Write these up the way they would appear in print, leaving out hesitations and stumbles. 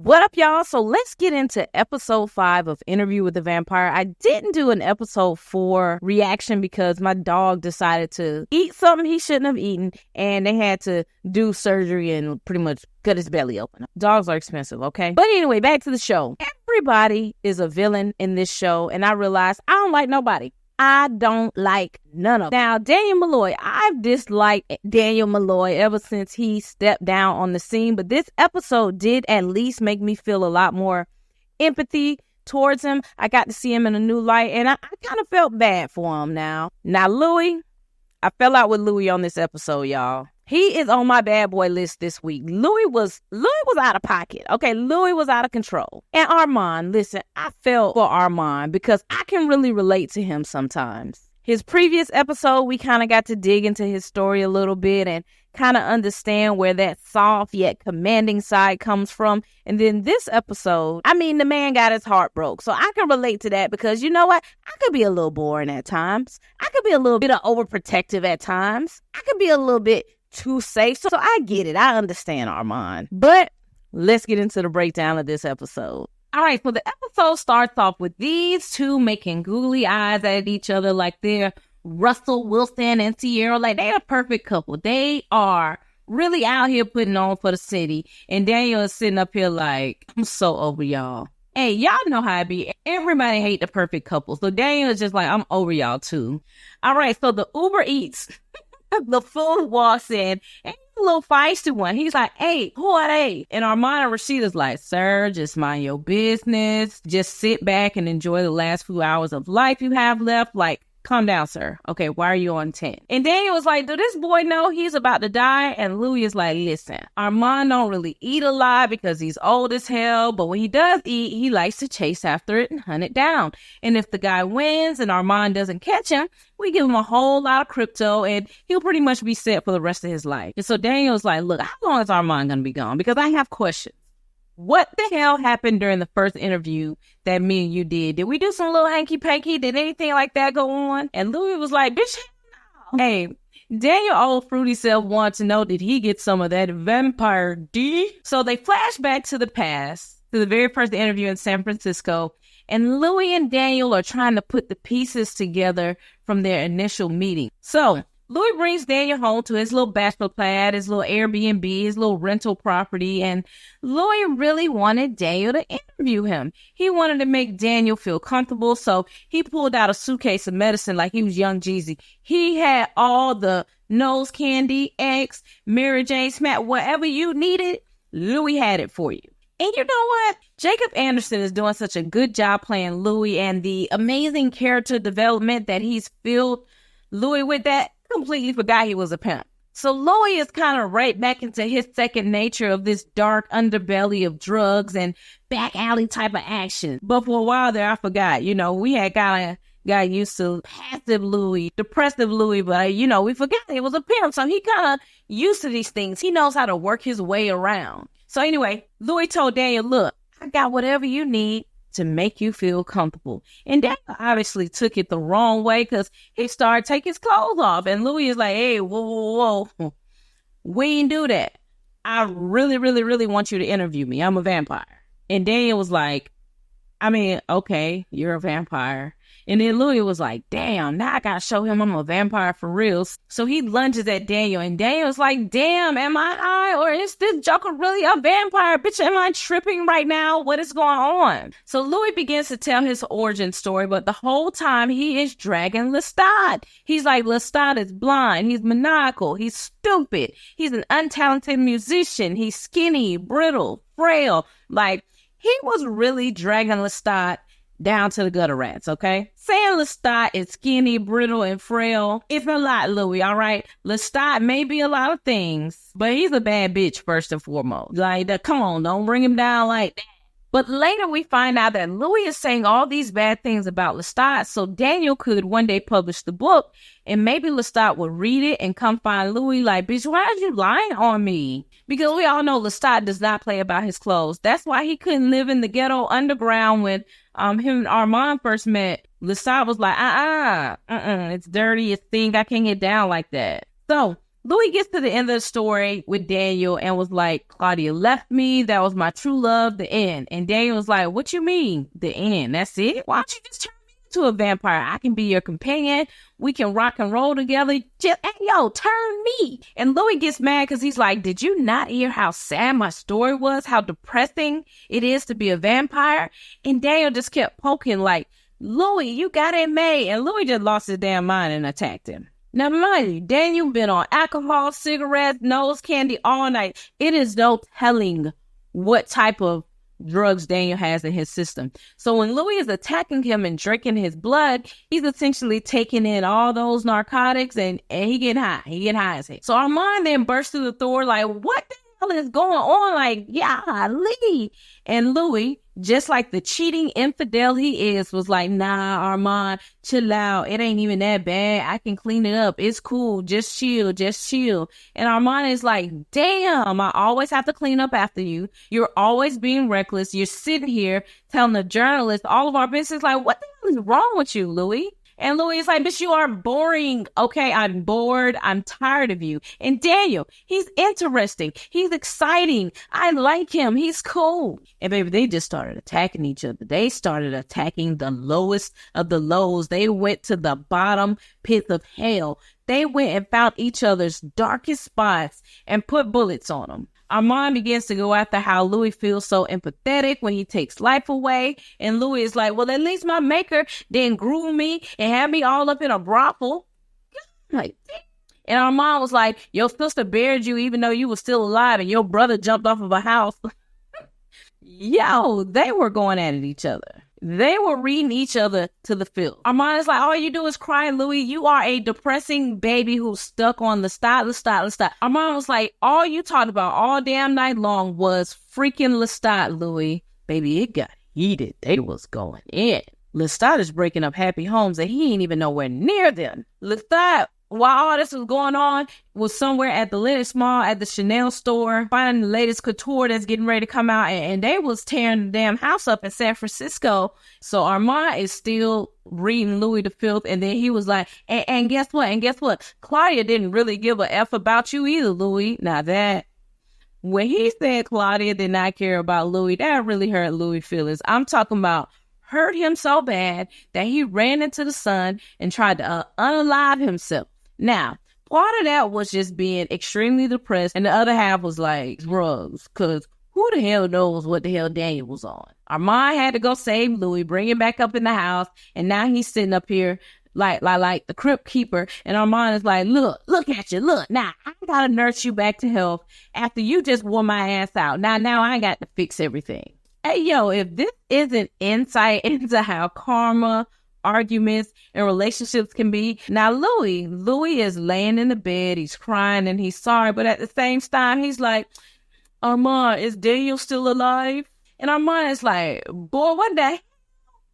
What up, y'all? So let's get into episode 5 of Interview with the Vampire. I didn't do an episode 4 reaction because my dog decided to eat something he shouldn't have eaten, and they had to do surgery and pretty much cut his belly open. Dogs are expensive, okay? But anyway, back to the show. Everybody is a villain in this show, and I realized I don't like nobody. I don't like none of them. Now, Daniel Malloy, I've disliked Daniel Malloy ever since he stepped down on the scene, but this episode did at least make me feel a lot more empathy towards him. I got to see him in a new light, and I kind of felt bad for him now. Now, Louis, I fell out with Louis on this episode, y'all. He is on my bad boy list this week. Louis was out of pocket. Okay, Louis was out of control. And Armand, listen, I felt for Armand because I can really relate to him sometimes. His previous episode, we kind of got to dig into his story a little bit and kind of understand where that soft yet commanding side comes from. And then this episode, the man got his heart broke. So I can relate to that because you know what? I could be a little boring at times. I could be a little bit overprotective at times. I could be a little bit too safe. So I get it. I understand Armand. But let's get into the breakdown of this episode. All right, so the episode starts off with these two making googly eyes at each other like they're Russell Wilson and Sierra. Like they're a perfect couple. They are really out here putting on for the city. And Daniel is sitting up here like, I'm so over y'all. Hey, y'all know how it be. Everybody hate the perfect couple. So Daniel is just like, I'm over y'all too. All right, so the Uber Eats the food walks in, and he's a little feisty one. He's like, hey, who are they? And Armand and Rashida's like, sir, just mind your business. Just sit back and enjoy the last few hours of life you have left. Like, calm down, sir. Okay, why are you on 10? And Daniel was like, do this boy know he's about to die? And Louis is like, listen, Armand don't really eat a lot because he's old as hell. But when he does eat, he likes to chase after it and hunt it down. And if the guy wins and Armand doesn't catch him, we give him a whole lot of crypto and he'll pretty much be set for the rest of his life. And so Daniel's like, look, how long is Armand going to be gone? Because I have questions. What the hell happened during the first interview that me and you did? Did we do some little hanky-panky? Did anything like that go on? And Louis was like, bitch, no. Hey, Daniel old fruity self wanted to know, did he get some of that vampire D? So they flash back to the past, to the very first interview in San Francisco. And Louis and Daniel are trying to put the pieces together from their initial meeting. So Louis brings Daniel home to his little bachelor pad, his little Airbnb, his little rental property, and Louis really wanted Daniel to interview him. He wanted to make Daniel feel comfortable, so he pulled out a suitcase of medicine like he was Young Jeezy. He had all the nose candy, X, Mary Jane Smack, whatever you needed, Louis had it for you. And you know what? Jacob Anderson is doing such a good job playing Louis, and the amazing character development that he's filled Louis with that completely forgot he was a pimp. So Louis is kind of right back into his second nature of this dark underbelly of drugs and back alley type of action. But for a while there, I forgot. You know, we had kind of got used to passive Louis, depressive Louis, but we forgot he was a pimp. So he kind of used to these things. He knows how to work his way around. So anyway, Louis told Daniel, look, I got whatever you need to make you feel comfortable. And Daniel obviously took it the wrong way because he started taking his clothes off. And Louis is like, hey, whoa. We ain't do that. I really, really, really want you to interview me. I'm a vampire. And Daniel was like, okay, you're a vampire. And then Louis was like, damn, now I gotta show him I'm a vampire for real. So he lunges at Daniel, and Daniel's like, damn, am I high? Or is this joker really a vampire? Bitch, am I tripping right now? What is going on? So Louis begins to tell his origin story, but the whole time he is dragging Lestat. He's like, Lestat is blind. He's maniacal. He's stupid. He's an untalented musician. He's skinny, brittle, frail. Like, he was really dragging Lestat down to the gutter rats, okay? Saying Lestat is skinny, brittle, and frail, it's a lot, Louis, all right? Lestat may be a lot of things, but he's a bad bitch first and foremost. Like, come on, don't bring him down like that. But later we find out that Louis is saying all these bad things about Lestat, so Daniel could one day publish the book, and maybe Lestat would read it and come find Louis like, bitch, why are you lying on me? Because we all know Lestat does not play about his clothes. That's why he couldn't live in the ghetto underground when him and Armand first met. Lestat was like, it's dirty, it's stink, I can't get down like that. So Louis gets to the end of the story with Daniel and was like, Claudia left me. That was my true love, the end. And Daniel was like, what you mean, the end? That's it? Why don't you just turn me into a vampire? I can be your companion. We can rock and roll together. Just, hey, yo, turn me. And Louis gets mad because he's like, did you not hear how sad my story was? How depressing it is to be a vampire? And Daniel just kept poking like, Louis, you got it made. And Louis just lost his damn mind and attacked him. Now, mind you, Daniel been on alcohol, cigarettes, nose candy all night. It is no telling what type of drugs Daniel has in his system. So when Louis is attacking him and drinking his blood, he's essentially taking in all those narcotics and he getting high. He getting high as heck. So Armand then bursts through the door like, what the hell is going on? Like, yeah, Lee. And Louis, just like the cheating infidel he is, was like, nah, Armand, chill out. It ain't even that bad. I can clean it up. It's cool. Just chill. Just chill. And Armand is like, damn, I always have to clean up after you. You're always being reckless. You're sitting here telling the journalist all of our business. Like, what the hell is wrong with you, Louis? And Louis is like, bitch, you are boring. Okay, I'm bored. I'm tired of you. And Daniel, he's interesting. He's exciting. I like him. He's cool. And baby, they just started attacking each other. They started attacking the lowest of the lows. They went to the bottom pits of hell. They went and found each other's darkest spots and put bullets on them. Armand begins to go after how Louis feels so empathetic when he takes life away. And Louis is like, well, at least my maker didn't groom me and have me all up in a brothel. Like, and Armand was like, your sister buried you even though you were still alive and your brother jumped off of a house. Yo, they were going at it each other. They were reading each other to the field. Armand is like, all you do is cry, Louis. You are a depressing baby who's stuck on Lestat. Armand was like, all you talked about all damn night long was freaking Lestat, Louis. Baby, it got heated. They was going in. Lestat is breaking up happy homes and he ain't even nowhere near them. Lestat, while all this was going on, was somewhere at the Lenox Mall, at the Chanel store, finding the latest couture that's getting ready to come out, and they was tearing the damn house up in San Francisco. So Armand is still reading Louis the filth, and then he was like, and guess what? Claudia didn't really give a F about you either, Louis. Now that, when he said Claudia did not care about Louis, that really hurt Louis' feelings. I'm talking about hurt him so bad that he ran into the sun and tried to unalive himself. Now, part of that was just being extremely depressed, and the other half was like drugs, because who the hell knows what the hell Daniel was on? Armand had to go save Louis, bring him back up in the house, and now he's sitting up here like the crypt keeper, and Armand is like, look at you, look, now I gotta nurse you back to health after you just wore my ass out. Now I got to fix everything. Hey, yo, if this isn't insight into how karma, arguments, and relationships can be. Now, Louis is laying in the bed. He's crying and he's sorry. But at the same time, he's like, Armand, is Daniel still alive? And Armand is like, boy, what the hell?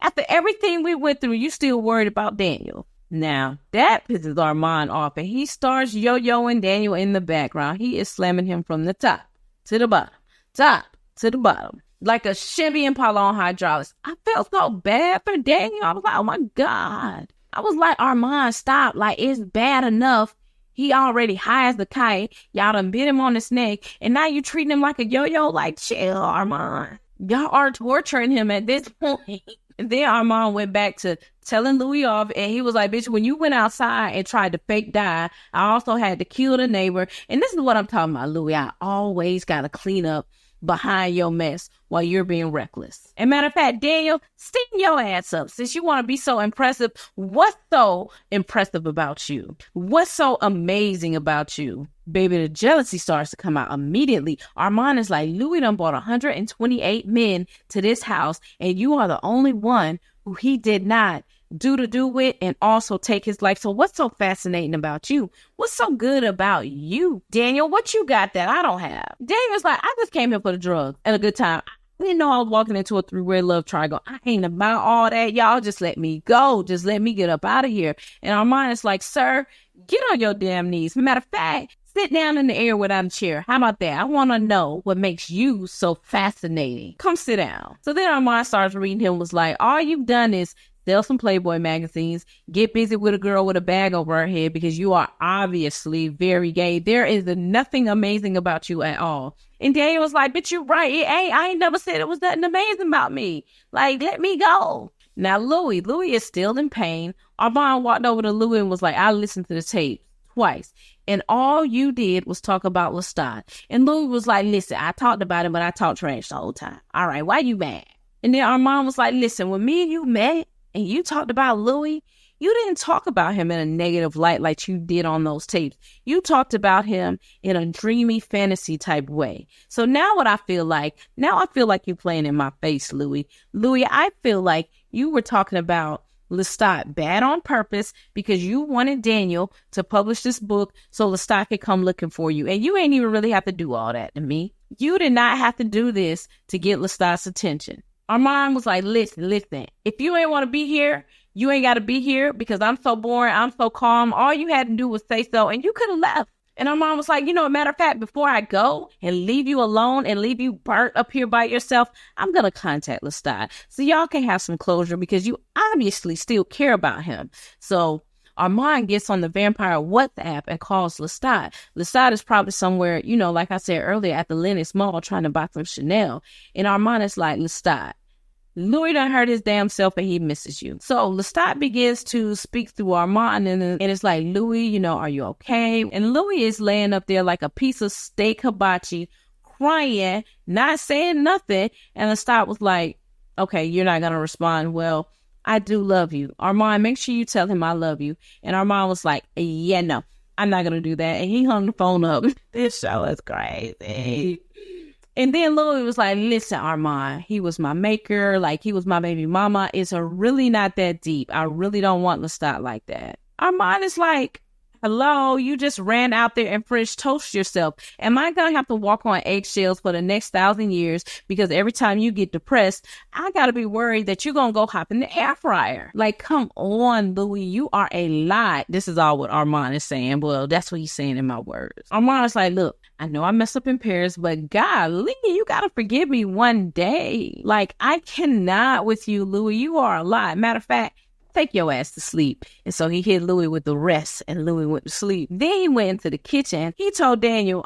After everything we went through, you still worried about Daniel. Now, that pisses Armand off. And he starts yo-yoing Daniel in the background. He is slamming him from the top to the bottom. Like a Chevy Impala on hydraulics. I felt so bad for Daniel. I was like, oh my God. I was like, Armand, stop. Like, it's bad enough. He already high as the kite. Y'all done bit him on his neck. And now you treating him like a yo-yo. Like, chill, Armand. Y'all are torturing him at this point. And then Armand went back to telling Louis off. And he was like, bitch, when you went outside and tried to fake die, I also had to kill the neighbor. And this is what I'm talking about, Louis. I always got to clean up behind your mess while you're being reckless. And matter of fact, Daniel, stiffen your ass up. Since you want to be so impressive, what's so impressive about you? What's so amazing about you? Baby, the jealousy starts to come out immediately. Armand is like, Louis done brought 128 men to this house, and you are the only one who he did not do with and also take his life. So what's so fascinating about you? What's so good about you, Daniel? What you got that I don't have? Daniel's like, I just came here for the drugs and a good time. I didn't know I was walking into a three-way love triangle. I ain't about all that. Y'all just let me go. Just let me get up out of here. And Armand is like, sir, get on your damn knees. Matter of fact, sit down in the air without a chair. How about that? I want to know what makes you so fascinating. Come sit down. So then Armand starts reading him, was like, all you've done is sell some Playboy magazines, get busy with a girl with a bag over her head because you are obviously very gay. There is nothing amazing about you at all. And Daniel was like, bitch, you right. Hey, I ain't never said it was nothing amazing about me. Like, let me go. Now, Louis is still in pain. Armand walked over to Louis and was like, I listened to the tape twice. And all you did was talk about Lestat. And Louis was like, listen, I talked about him, but I talked trash the whole time. All right, why you mad? And then Armand was like, listen, when me and you met and you talked about Louis, you didn't talk about him in a negative light like you did on those tapes. You talked about him in a dreamy fantasy type way. So now I feel like you're playing in my face, Louis. Louis, I feel like you were talking about Lestat bad on purpose because you wanted Daniel to publish this book so Lestat could come looking for you. And you ain't even really have to do all that to me. You did not have to do this to get Lestat's attention. Armand was like, listen, if you ain't want to be here, you ain't got to be here because I'm so boring. I'm so calm. All you had to do was say so and you could have left. And Armand was like, matter of fact, before I go and leave you alone and leave you burnt up here by yourself, I'm going to contact Lestat so y'all can have some closure because you obviously still care about him. So Armand gets on the vampire WhatsApp and calls Lestat. Lestat is probably somewhere, like I said earlier, at the Lenox Mall trying to buy some Chanel. And Armand is like, Lestat, Louis done hurt his damn self and he misses you. So Lestat begins to speak through Armand and it's like, Louis, are you okay? And Louis is laying up there like a piece of steak hibachi, crying, not saying nothing. And Lestat was like, okay, you're not going to respond. Well, I do love you. Armand, make sure you tell him I love you. And Armand was like, yeah, no, I'm not going to do that. And he hung the phone up. This show is crazy. And then Louis was like, listen, Armand, he was my maker. Like, he was my baby mama. It's really not that deep. I really don't want Lestat like that. Armand is like, hello, you just ran out there and French toast yourself. Am I going to have to walk on eggshells for the next 1,000 years? Because every time you get depressed, I got to be worried that you're going to go hop in the air fryer. Like, come on, Louis, you are a lie. This is all what Armand is saying. Well, that's what he's saying in my words. Armand is like, look, I know I messed up in Paris, but golly, you got to forgive me one day. Like, I cannot with you, Louis. You are a lie. Matter of fact, take your ass to sleep. And so he hit Louis with the rest and Louis went to sleep. Then he went into the kitchen. He told Daniel,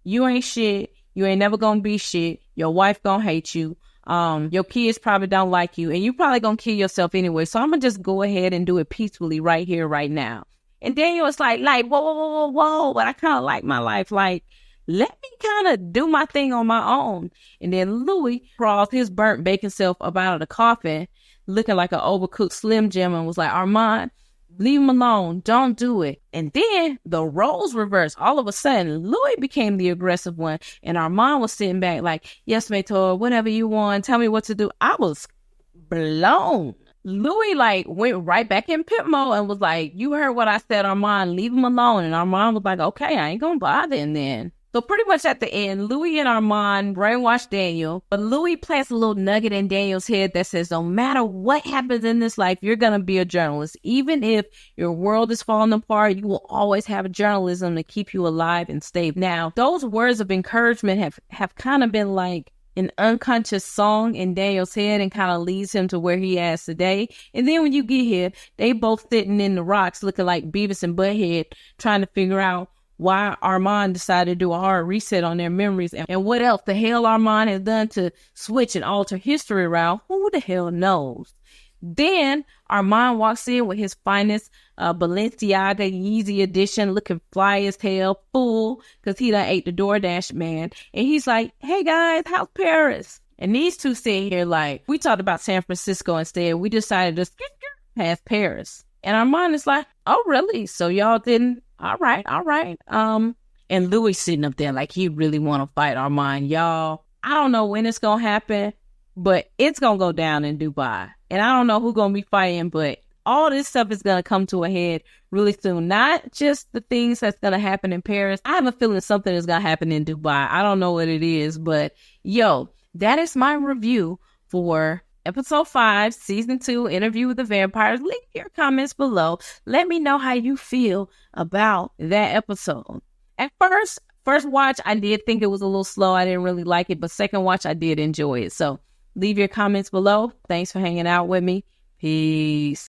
you ain't shit. You ain't never gonna be shit. Your wife gonna hate you. Your kids probably don't like you and you probably gonna kill yourself anyway. So I'm gonna just go ahead and do it peacefully right here, right now. And Daniel was like, whoa, but I kind of like my life. Like, let me kind of do my thing on my own. And then Louis crawled his burnt bacon self up out of the coffin, looking like an overcooked Slim Jim, and was like, Armand, leave him alone. Don't do it. And then the roles reversed. All of a sudden, Louis became the aggressive one, and Armand was sitting back like, yes, Mentor, whatever you want. Tell me what to do. I was blown. Louis went right back in pimp mode and was like, you heard what I said, Armand, leave him alone. And Armand was like, okay, I ain't gonna bother him then. So pretty much at the end, Louis and Armand brainwashed Daniel, but Louis plants a little nugget in Daniel's head that says, no matter what happens in this life, you're going to be a journalist. Even if your world is falling apart, you will always have journalism to keep you alive and stay. Now, those words of encouragement have kind of been like an unconscious song in Daniel's head and kind of leads him to where he is today. And then when you get here, they both sitting in the rocks looking like Beavis and Butthead, trying to figure out why Armand decided to do a hard reset on their memories and what else the hell Armand has done to switch and alter history around. Who the hell knows? Then Armand walks in with his finest Balenciaga Yeezy edition, looking fly as hell, full, because he done ate the DoorDash man. And he's like, hey guys, how's Paris? And these two sit here like, we talked about San Francisco instead. We decided to skip past Paris. And Armand is like, oh really? So y'all didn't? All right. And Louis sitting up there like he really want to fight Armand. Y'all, I don't know when it's going to happen, but it's going to go down in Dubai. And I don't know who's going to be fighting, but all this stuff is going to come to a head really soon. Not just the things that's going to happen in Paris. I have a feeling something is going to happen in Dubai. I don't know what it is, but yo, that is my review for Episode 5, Season 2, Interview with the Vampires. Leave your comments below. Let me know how you feel about that episode. At first watch, I did think it was a little slow. I didn't really like it, but second watch, I did enjoy it. So leave your comments below. Thanks for hanging out with me. Peace.